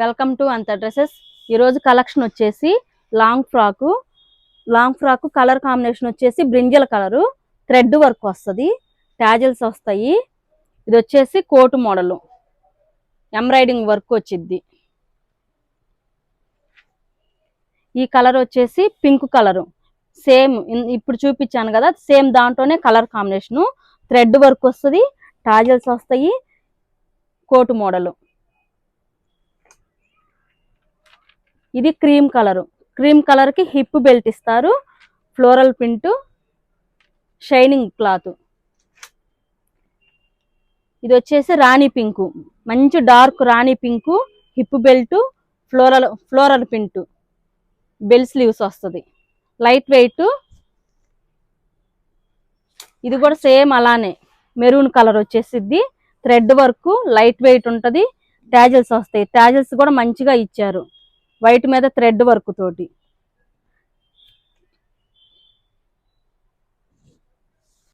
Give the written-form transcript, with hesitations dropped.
Welcome to అంత dresses. ఈరోజు collection వచ్చేసి లాంగ్ ఫ్రాక్ కలర్ కాంబినేషన్ వచ్చేసి బ్రింజల్ కలరు, థ్రెడ్ వర్క్ వస్తుంది, ట్యాజల్స్ వస్తాయి. ఇది వచ్చేసి కోటు మోడల్, ఎంబ్రాయిడింగ్ వర్క్ వచ్చింది. ఈ కలర్ వచ్చేసి పింక్ కలరు, సేమ్ ఇప్పుడు చూపించాను కదా, సేమ్ దాంట్లోనే కలర్ కాంబినేషను, థ్రెడ్ వర్క్ వస్తుంది, టాజల్స్ వస్తాయి, కోటు మోడల్. ఇది క్రీమ్ కలర్ కి హిప్ బెల్ట్ ఇస్తారు, ఫ్లోరల్ ప్రింట్, షైనింగ్ క్లాత్. ఇది వచ్చేసి రాణి పింక్, మంచి dark rani pink, hip belt, floral print, bell sleeves వస్తుంది, లైట్ వెయిట్. ఇది కూడా సేమ్ అలానే మెరూన్ కలర్ వచ్చేసిద్ది, థ్రెడ్ వర్క్, లైట్ వెయిట్ ఉంటుంది, ట్యాజల్స్ వస్తాయి. ట్యాజల్స్ కూడా మంచిగా ఇచ్చారు, వైట్ మీద థ్రెడ్ వర్క్ తోటి.